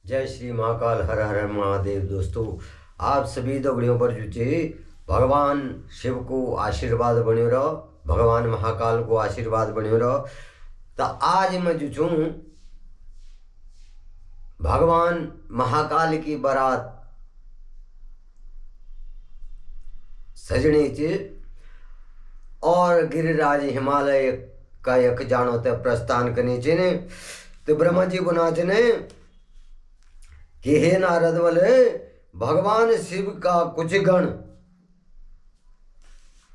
जय श्री महाकाल। हर हर महादेव। दोस्तों, आप सभी दगड़ियों पर जुचे भगवान शिव को आशीर्वाद बन्यो रहो, भगवान महाकाल को आशीर्वाद बन्यो रहो। तो आज मैं जो छूँ भगवान महाकाल की बारात सजनी च और गिरिराज हिमालय का यक जानो ते प्रस्थान करने ने। तो ब्रह्मा जी बुना ने कि हे नारद बोले भगवान शिव का कुछ गण,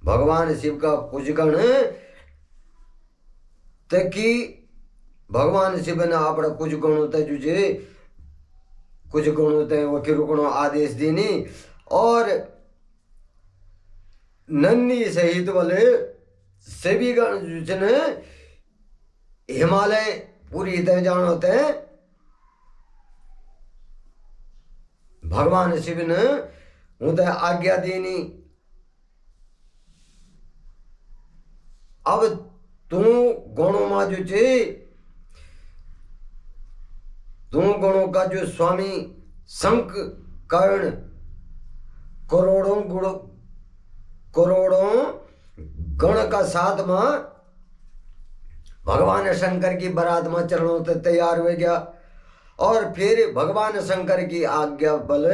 भगवान शिव का कुछ गण तकी भगवान शिव ने अपना कुछ गणों तक जुझे कुछ गणों तक वकी रुकनो आदेश देनी और नन्नी सहित वाले सभी गण जुझने हिमालय पूरी तरह जान होते हैं। भगवान शिव ने उन्हें आज्ञा देनी। अब तू गणों में जो चे तू गणों का जो स्वामी शंख कर्ण करोड़ों गण का साथ में भगवान शंकर की बारात में चरणों तक तैयार हो गया। और फिर भगवान शंकर की आज्ञा बल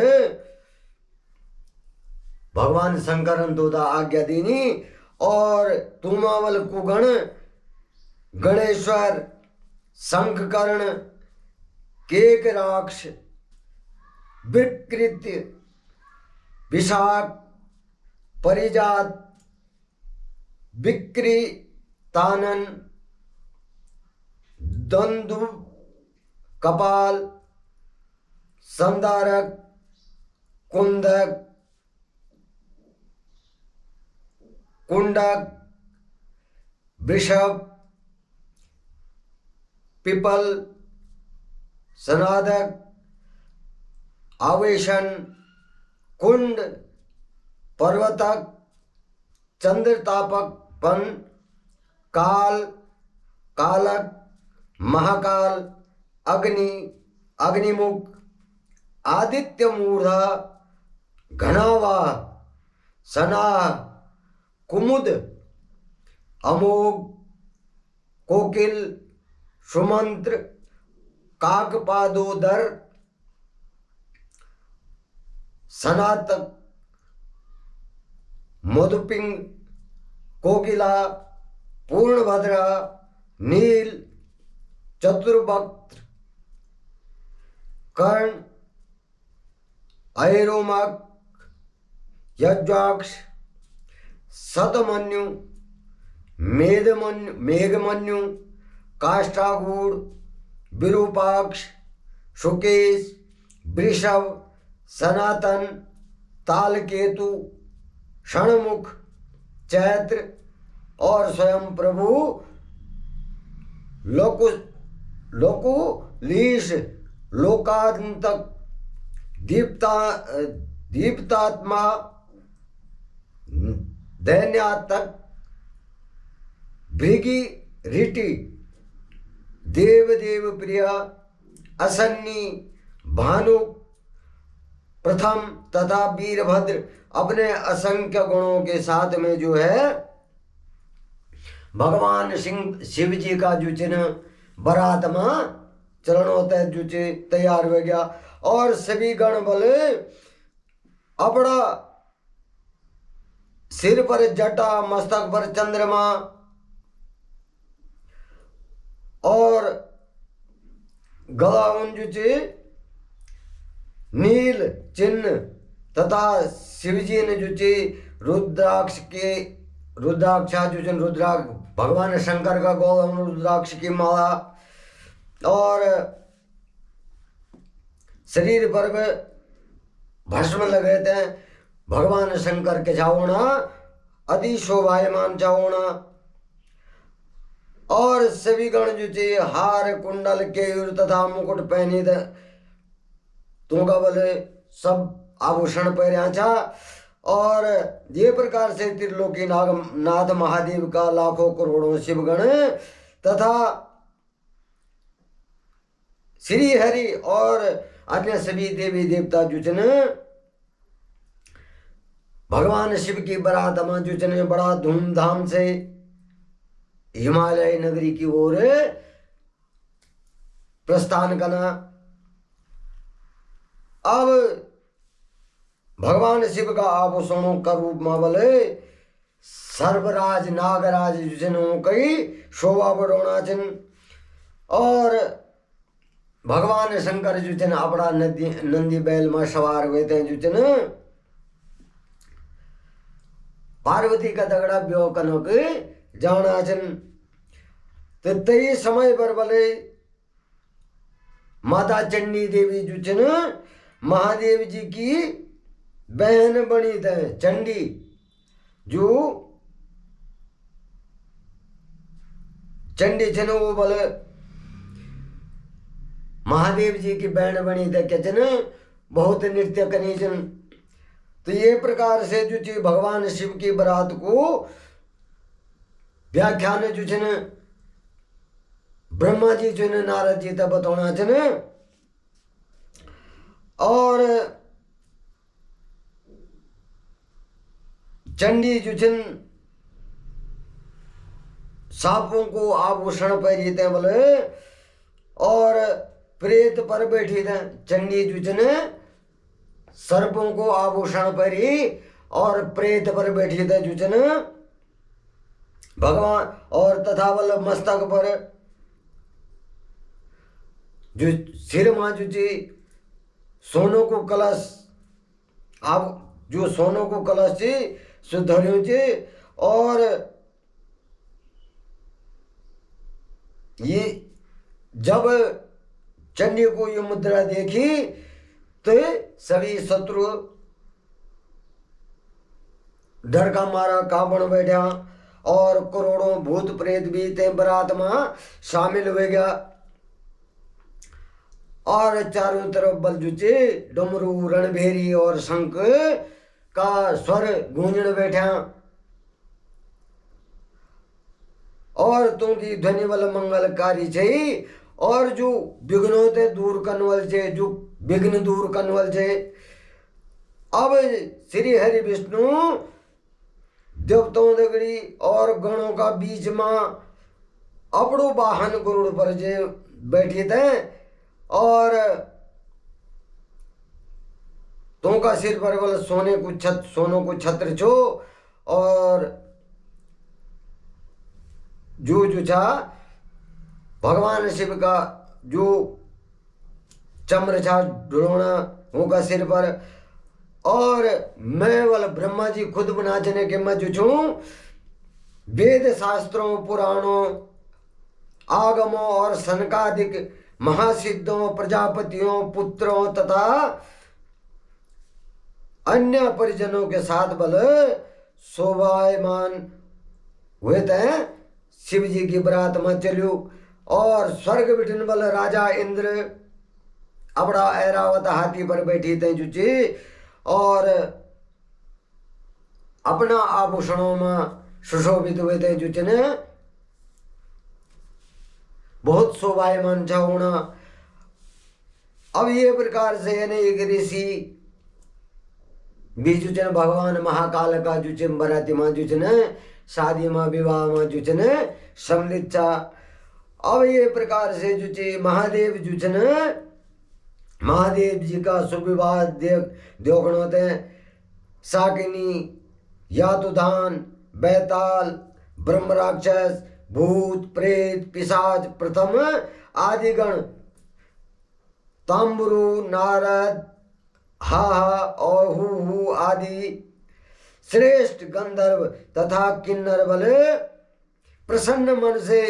भगवान शंकर दोदा आज्ञा देनी और तुमावल कुगण गणेश्वर शंख कर्ण केक राक्ष विकृत विशाख परिजात विक्री तानन दंदु कपाल संदारक कुंदक कुंडक वृषभ पिपल सनादक आवेशन कुंड पर्वतक चंद्रतापक पन काल कालक महाकाल अग्नि अग्निमुख आदित्य मूर्धा घनावा सना कुमुद अमोघ कोकिल सुमंत्र काकपादोदर सनातक मधुपिंग कोकिला पूर्णभद्रा नील चतुर्भक्त कर्ण ऐरोमक यज्वाक्ष शतमन्यु मेघमन्यु काष्ठागूढ़ विरूपाक्ष सुकेश वृषभ सनातन तालकेतु षणमुख चैत्र और स्वयं प्रभु लोकुलीश लोकांतक दीप्तात्मा दैन्यातक भृगी ऋटि देव प्रिय असन्नी भानु प्रथम तथा वीरभद्र अपने असंख्य गुणों के साथ में जो है भगवान शिव जी का जो चिन्ह बारात में चरणों तय जो तैयार हो गया। और सभी गण बल अपना सिर पर जटा मस्तक पर चंद्रमा और गला जो नील चिन्ह तथा शिवजी ने जो रुद्राक्ष के रुद्राक्षा जो रुद्राक्ष भगवान शंकर का गौतम रुद्राक्ष की माला और शरीर पर भस्म लगे थे भगवान शंकर के चावना अति शोभायमान चावना। और सभी गण जो हार कुंडल केयूर तथा मुकुट पहनी थे तुमका बोले सब आभूषण पहरिया छा। और ये प्रकार से त्रिलोकी नाथ महादेव का लाखों करोड़ों शिवगण तथा श्री हरि और अन्य सभी देवी देवता जो छन भगवान शिव की बारात में जो छन बड़ा धूमधाम से हिमालय नगरी की ओर प्रस्थान करना। अब भगवान शिव का आभूषणों का रूप में बोले सर्वराज नागराज जिन कई शोभा बढ़ोना चिन और भगवान शंकर जो चिन अपना नंदी बैल में सवार हुए थे जो चिन पार्वती का दगड़ा ब्यो कनक जाना चिन। तो तई समय पर बोले माता चंडी देवी जो चिन महादेव जी की बहन बनी थे। चंडी जो चंडी छन वो बोले महादेव जी की बहन बनी थे क्या चन बहुत नृत्य करी चन। तो ये प्रकार से जो चीज भगवान शिव की बारात को व्याख्यान जो छन ब्रह्मा जी जो नारद जी तक बताना छन और चंडी जो छन सांपों को आभूषण पहनते बोले और प्रेत पर बैठी थे। चंडी जो छन सर्पों को आभूषण पहरी और प्रेत पर बैठी थे जो छन भगवान और तथा बल मस्तक पर जो सिर में जो ची सोनो को कलश आप जो सोनो को कलश ची सुधर्यो ची और ये जब चंडी को ये मुद्रा देखी तो सभी शत्रु डर का मारा कांपण बैठा और करोड़ों भूत प्रेत भी ते बारात में शामिल हो गया और चारों तरफ बलजुचे डमरू रणभेरी और शंख का स्वर गूंजन बैठा और तुमकी ध्वनि बल मंगलकारी छे और जो विघ्नों ते दूर कनवल छे जो विघ्न दूर कनवल छे। अब श्री हरि विष्णु देवताओं दगड़ी और गणों का बीच में अपड़ो वाहन गरुड़ पर जे बैठे थे और तो का सिर पर बल सोनों को छत्र छो और जो छा भगवान शिव का जो चम्र छा ढुलोना उनका सिर पर और मैं वाला ब्रह्मा जी खुद बनाचने के मैं जो छूं वेद शास्त्रों पुराणों आगमों और सनकादिक महासिद्धों प्रजापतियों पुत्रों तथा अन्य परिजनों के साथ बल शोभायमान हुए थे शिव जी की बारात में चलियो और स्वर्ग बिठन बल राजा इंद्र अपना ऐरावत हाथी पर बैठी थे जुची और अपना आभूषणों में सुशोभित हुए थे जुचने बहुत शोभायमान था होना। अब ये प्रकार से एक ऋषि बीजुचन भगवान महाकाल का जुचन बराती मां जुचने शादी मां विवाह मां जुचने सम्मिलित था। अब ये प्रकार से जुचे महादेव जुचने महादेव जी का सुविवाह देखण होते साकिनी यातुधान बैताल ब्रह्म राक्षस भूत प्रेत पिशाच प्रथम आदि गण ताम्बुरु नारद हा और हु आदि श्रेष्ठ गंधर्व तथा किन्नर बले प्रसन्न मन से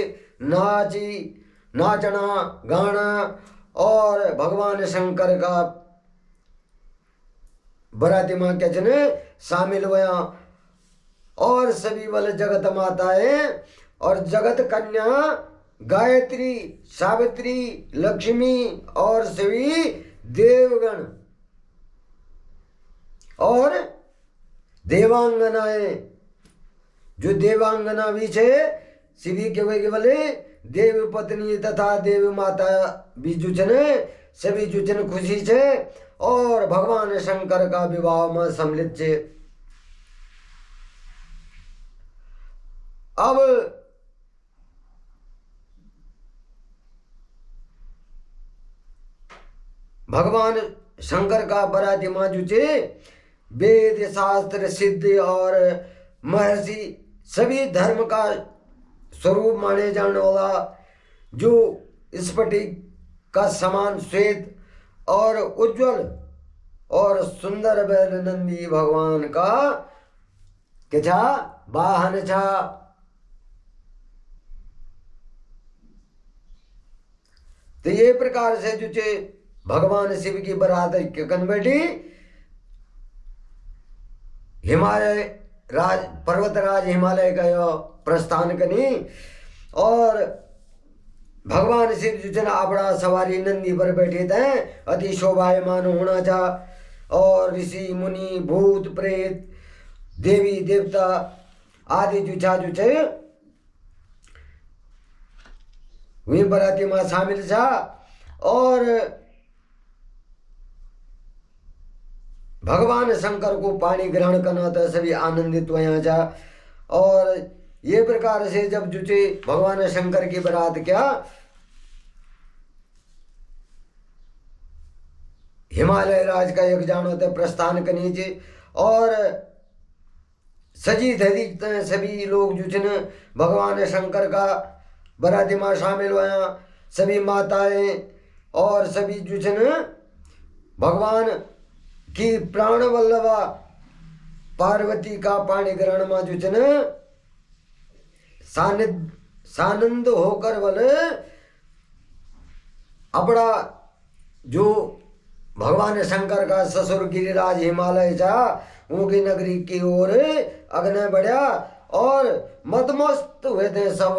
नाचना गाना और भगवान शंकर का बराती मां क्या जने शामिल हुआ और सभी बल जगत माताएं और जगत कन्या गायत्री सावित्री लक्ष्मी और सभी देवगण और देवांगनाएं जो देवांगना भी छे शिवी के वे बोले देव पत्नी तथा देव माता बीजू छने सभी जुचन खुशी छे और भगवान शंकर का विवाह में सम्मिलित छे। अब भगवान शंकर का बराती माँ जुचे वेद शास्त्र सिद्ध और महर्षि सभी धर्म का स्वरूप माने जाने वाला जो स्फटिक का समान श्वेत और उज्जवल और सुंदर बैल नंदी भगवान का क्या वाहन छा। तो ये प्रकार से जो चे भगवान शिव की बारात कन बैठी हिमालय राज पर्वतराज हिमालय का यो प्रस्थान कनी और भगवान शिव जो चे अपना सवारी नंदी पर बैठे थे अति शोभायमान होना था और ऋषि मुनि भूत प्रेत देवी देवता आदि जो चे वे बराती में शामिल था और भगवान शंकर को पानी ग्रहण करना था सभी आनंदित हुआ था। और ये प्रकार से जब जुचे भगवान शंकर की बारात क्या हिमालय राज का एक जानो थे प्रस्थान के नीचे और सजी धजी सभी लोग जो भगवान शंकर का बराती में शामिल हुआ। सभी माताएं और सभी जो भगवान की प्राण वल्लभा पार्वती का पाणी ग्रहण में जो सानंद होकर बोले अपना जो भगवान शंकर का ससुर गिरिराज हिमालय जा उनकी नगरी की ओर अग्नि बढ़ा और मदमस्त हुए थे सब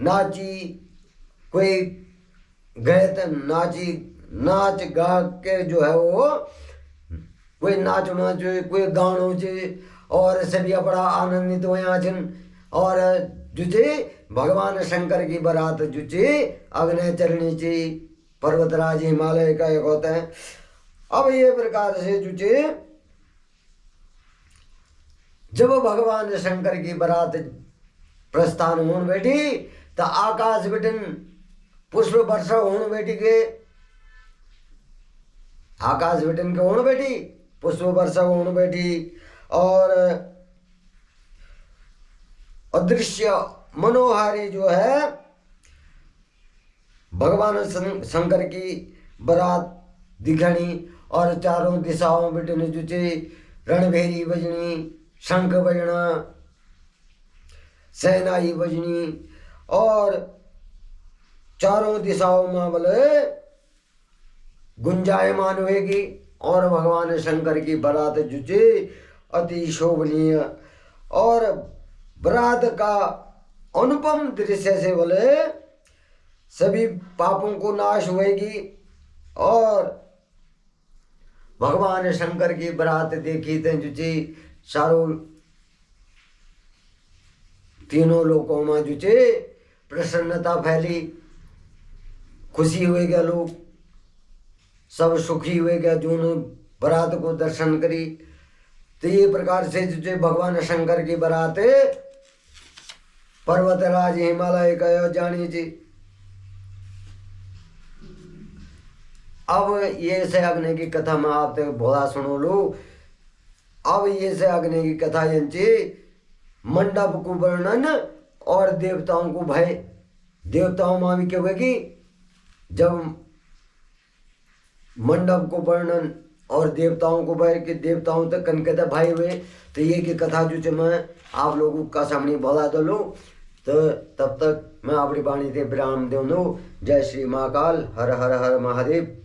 नाची कोई गए थे नाची नाच गा के जो है वो कोई नाच कोई गानो चे और सभी अपना आनंदित हुए और जुचे भगवान शंकर की बारात जुचे अग्नि चलनी ची पर्वतराज हिमालय का एक होता है। अब ये प्रकार से जुचे जब भगवान शंकर की बारात प्रस्थान होने बैठी तो आकाश बिटन पुष्प वर्षा होने बैठी के आकाश बिटन के होने बैठी पुष्प वर्षा होने बैठी और अदृश्य मनोहारी जो है भगवान शंकर की बारात दिखनी और चारों दिशाओं बिटन जुचे रणभेरी बजनी शंख बजना सहनाई बजनी और चारों दिशाओं में बोले गुंजायमान होगी और भगवान शंकर की बारात जुचे अति शोभनीय और बारात का अनुपम दृश्य से बोले सभी पापों को नाश होगी और भगवान शंकर की बारात देखी थे जुची सारों तीनों लोकों में जुचे प्रसन्नता फैली खुशी हुए गया लोग सब सुखी हुए गया जो बारात को दर्शन करी। तो ये प्रकार से जो भगवान शंकर की बारात पर्वतराज हिमालय का जानी जी। अब ये से अग्नि की कथा में आप तक बोला सुनो लो। अब ये से अग्नि की कथा यंची मंडप को वर्णन और देवताओं को भय देवताओं में भी क्या होगी जब मंडप को वर्णन और देवताओं को भय के देवताओं तक कनकता भाई हुए। तो ये की कथा जो मैं आप लोगों का सामने बोला तो लो। तो तब तक मैं अपनी वाणी से विराम दूँ। जय श्री महाकाल। हर हर हर महादेव।